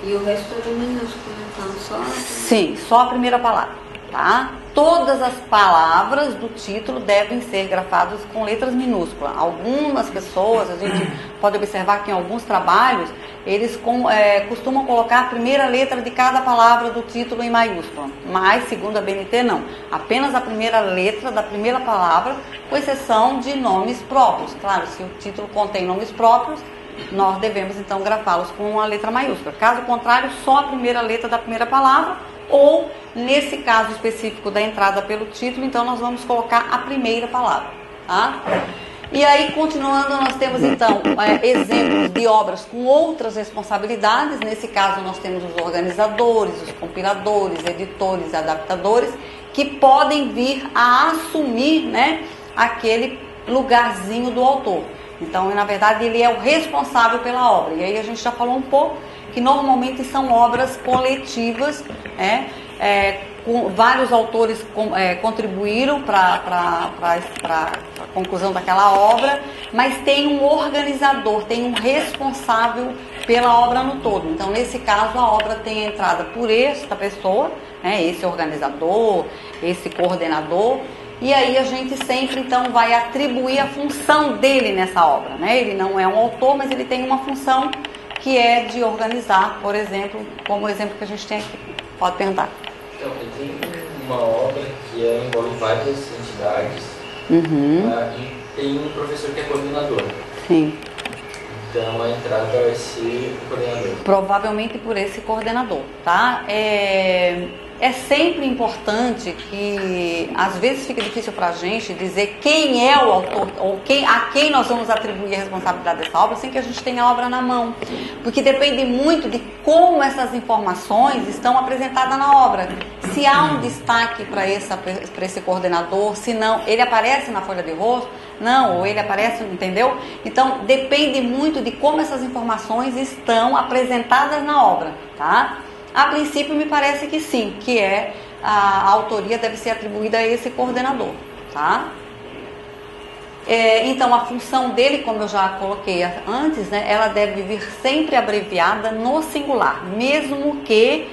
E o resto é minúsculo, então só... Sim, só a primeira palavra, tá? Todas as palavras do título devem ser grafadas com letras minúsculas. Algumas pessoas, a gente pode observar que em alguns trabalhos, eles costumam colocar a primeira letra de cada palavra do título em maiúscula. Mas, segundo a BNT, não. Apenas a primeira letra da primeira palavra, com exceção de nomes próprios. Claro, se o título contém nomes próprios, nós devemos então grafá-los com a letra maiúscula. Caso contrário, só a primeira letra da primeira palavra, ou nesse caso específico da entrada pelo título, então nós vamos colocar a primeira palavra, tá? E aí, continuando, nós temos então exemplos de obras com outras responsabilidades. Nesse caso nós temos os organizadores, os compiladores, editores, adaptadores, que podem vir a assumir, né, aquele lugarzinho do autor. Então, na verdade, ele é o responsável pela obra. E aí a gente já falou um pouco que normalmente são obras coletivas, vários autores contribuíram para a conclusão daquela obra, mas tem um organizador, tem um responsável pela obra no todo. Então, nesse caso, a obra tem entrada por esta pessoa, esse organizador, esse coordenador. E aí a gente sempre, então, vai atribuir a função dele nessa obra, né? Ele não é um autor, mas ele tem uma função que é de organizar, por exemplo, como o exemplo que a gente tem aqui. Pode perguntar. Então, tem uma obra que envolve várias entidades, e tem um professor que é coordenador. Sim. Então, a entrada vai ser o coordenador. Provavelmente por esse coordenador, tá? É sempre importante que, às vezes fica difícil para a gente dizer quem é o autor, ou a quem nós vamos atribuir a responsabilidade dessa obra, sem que a gente tenha a obra na mão. Porque depende muito de como essas informações estão apresentadas na obra. Se há um destaque para esse coordenador, se não, ele aparece na folha de rosto, não, ou ele aparece, entendeu? Então, depende muito de como essas informações estão apresentadas na obra, tá? A princípio, me parece que sim, que a autoria deve ser atribuída a esse coordenador, tá? Então, a função dele, como eu já coloquei antes, né, ela deve vir sempre abreviada no singular, mesmo que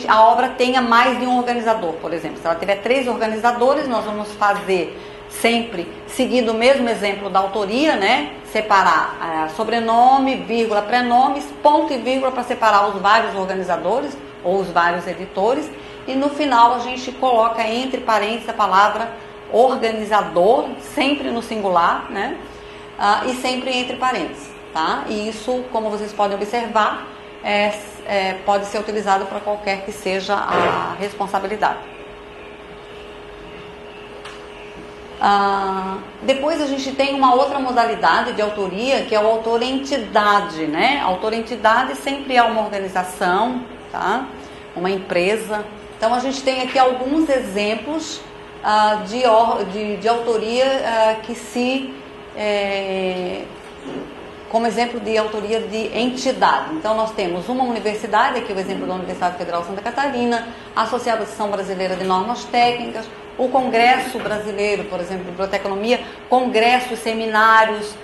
a obra tenha mais de um organizador, por exemplo. Se ela tiver 3 organizadores, nós vamos fazer sempre, seguindo o mesmo exemplo da autoria, né? Separar sobrenome, vírgula, prenomes, ponto e vírgula para separar os vários organizadores ou os vários editores. E no final a gente coloca entre parênteses a palavra organizador, sempre no singular, né? E sempre entre parênteses, tá? E isso, como vocês podem observar, pode ser utilizado para qualquer que seja a responsabilidade. Depois a gente tem uma outra modalidade de autoria, que é o autor-entidade, né? Autor-entidade sempre é uma organização, tá? Uma empresa. Então a gente tem aqui alguns exemplos de autoria como exemplo de autoria de entidade. Então nós temos uma universidade, aqui o exemplo da Universidade Federal de Santa Catarina, a Associação Brasileira de Normas Técnicas, o Congresso Brasileiro, por exemplo, de Biblioteconomia, congressos, seminários,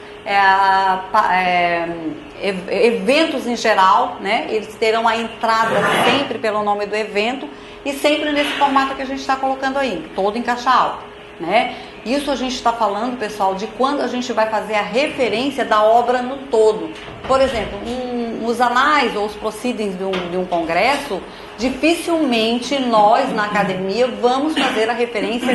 eventos em geral, né? Eles terão a entrada sempre pelo nome do evento e sempre nesse formato que a gente está colocando aí, todo em caixa alta, né? Isso a gente está falando, pessoal, de quando a gente vai fazer a referência da obra no todo. Por exemplo, os anais ou os proceedings de um congresso, dificilmente nós, na academia, vamos fazer a referência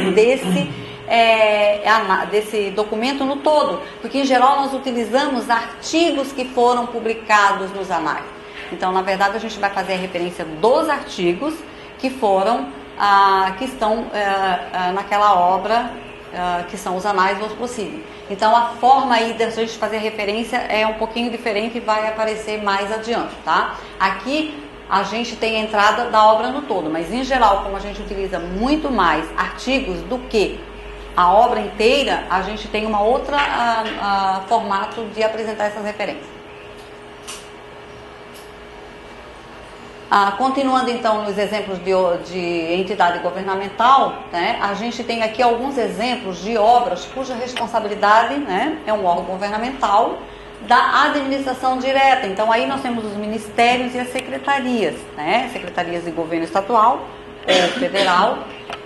desse documento no todo, porque em geral nós utilizamos artigos que foram publicados nos anais. Então, na verdade, a gente vai fazer a referência dos artigos que estão naquela obra, que são os anais ou os proceedings. Então, a forma aí de a gente fazer a referência é um pouquinho diferente e vai aparecer mais adiante, tá? Aqui a gente tem a entrada da obra no todo, mas em geral, como a gente utiliza muito mais artigos do que a obra inteira, a gente tem uma outra formato de apresentar essas referências. Continuando então nos exemplos de entidade governamental, né, a gente tem aqui alguns exemplos de obras cuja responsabilidade, né, é um órgão governamental, da administração direta. Então aí nós temos os ministérios e as secretarias, né? Secretarias de governo estadual ou federal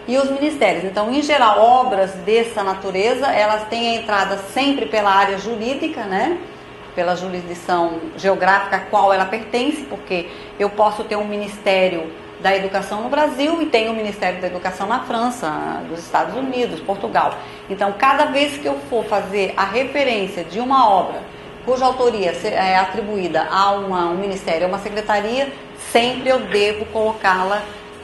e os ministérios. Então, em geral, obras dessa natureza, elas têm a entrada sempre pela área jurídica, né? Pela jurisdição geográfica a qual ela pertence, porque eu posso ter um Ministério da Educação no Brasil e tenho o Ministério da Educação na França, dos Estados Unidos, Portugal. Então, cada vez que eu for fazer a referência de uma obra cuja autoria é atribuída a um ministério, a uma secretaria, sempre eu devo colocá-la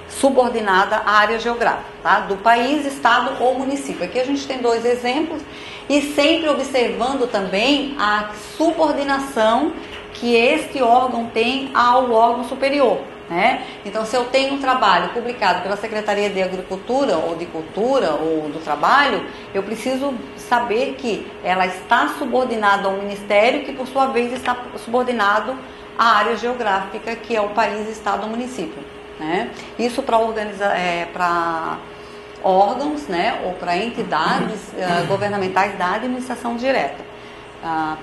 subordinada à área geográfica, tá? Do país, estado ou município. Aqui a gente tem 2 exemplos e sempre observando também a subordinação que este órgão tem ao órgão superior, né? Então, se eu tenho um trabalho publicado pela Secretaria de Agricultura ou de Cultura ou do Trabalho, eu preciso saber que ela está subordinada ao Ministério, que por sua vez está subordinado à área geográfica, que é o país, estado ou município, né? Isso para para órgãos, né, ou para entidades governamentais da administração direta.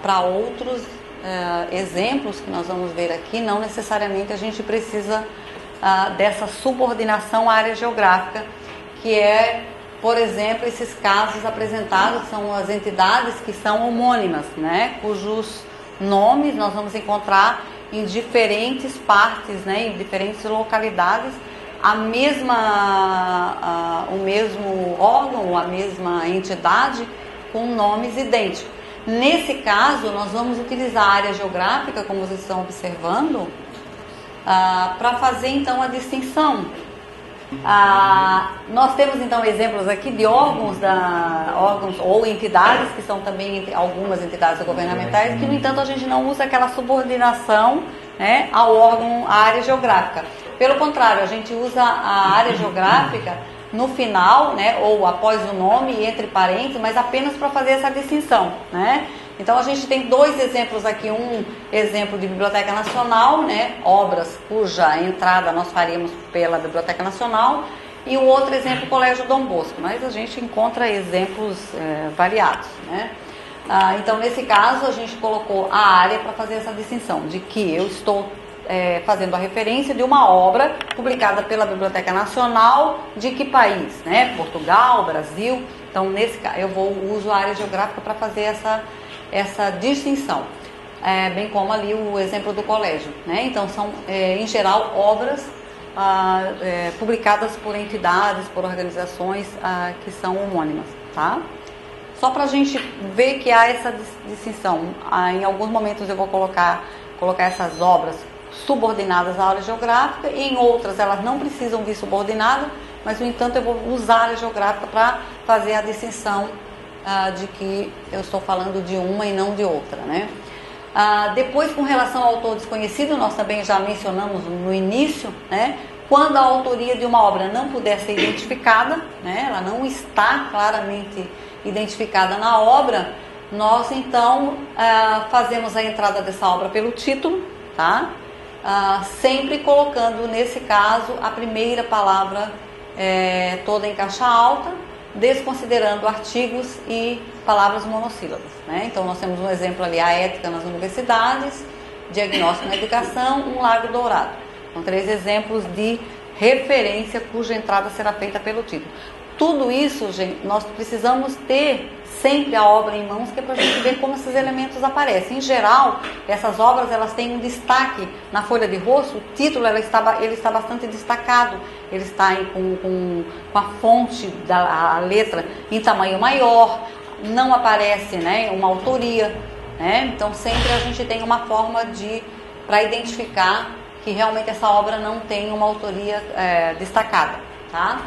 Para outros exemplos que nós vamos ver aqui, não necessariamente a gente precisa dessa subordinação à área geográfica, que é, por exemplo, esses casos apresentados são as entidades que são homônimas, né, cujos nomes nós vamos encontrar em diferentes partes, né, em diferentes localidades, o mesmo órgão, a mesma entidade com nomes idênticos. Nesse caso, nós vamos utilizar a área geográfica, como vocês estão observando, para fazer então a distinção. Nós temos então exemplos aqui de órgãos ou entidades, que são também algumas entidades governamentais, que no entanto a gente não usa aquela subordinação, né, ao órgão, à área geográfica. Pelo contrário, a gente usa a área geográfica no final, né, ou após o nome, entre parênteses, mas apenas para fazer essa distinção, né? Então a gente tem 2 exemplos aqui, um exemplo de Biblioteca Nacional, né, obras cuja entrada nós faríamos pela Biblioteca Nacional, e o outro exemplo, Colégio Dom Bosco, mas a gente encontra exemplos variados, né? Então nesse caso a gente colocou a área para fazer essa distinção, de que eu estou fazendo a referência de uma obra publicada pela Biblioteca Nacional de que país, né? Portugal, Brasil. Então nesse caso eu uso a área geográfica para fazer essa distinção, bem como ali o exemplo do colégio, né? Então são em geral obras publicadas por entidades, por organizações que são homônimas, tá? Só para a gente ver que há essa distinção. Em alguns momentos eu vou colocar essas obras subordinadas à área geográfica, e em outras elas não precisam vir subordinadas, mas no entanto eu vou usar a área geográfica para fazer a distinção de que eu estou falando de uma e não de outra, né? Depois, com relação ao autor desconhecido, nós também já mencionamos no início, né? Quando a autoria de uma obra não puder ser identificada, né? Ela não está claramente identificada na obra, nós então fazemos a entrada dessa obra pelo título, tá? Sempre colocando, nesse caso, a primeira palavra toda em caixa alta, desconsiderando artigos e palavras monossílabas, né? Então nós temos um exemplo ali, a ética nas universidades, diagnóstico na educação, um lago dourado. São 3 exemplos de referência cuja entrada será feita pelo título. Tudo isso, gente, nós precisamos ter sempre a obra em mãos, que é para a gente ver como esses elementos aparecem. Em geral, essas obras elas têm um destaque na folha de rosto, o título ele está bastante destacado, ele está com a fonte a letra em tamanho maior, não aparece, né, uma autoria, né? Então sempre a gente tem uma forma para identificar que realmente essa obra não tem uma autoria destacada, tá?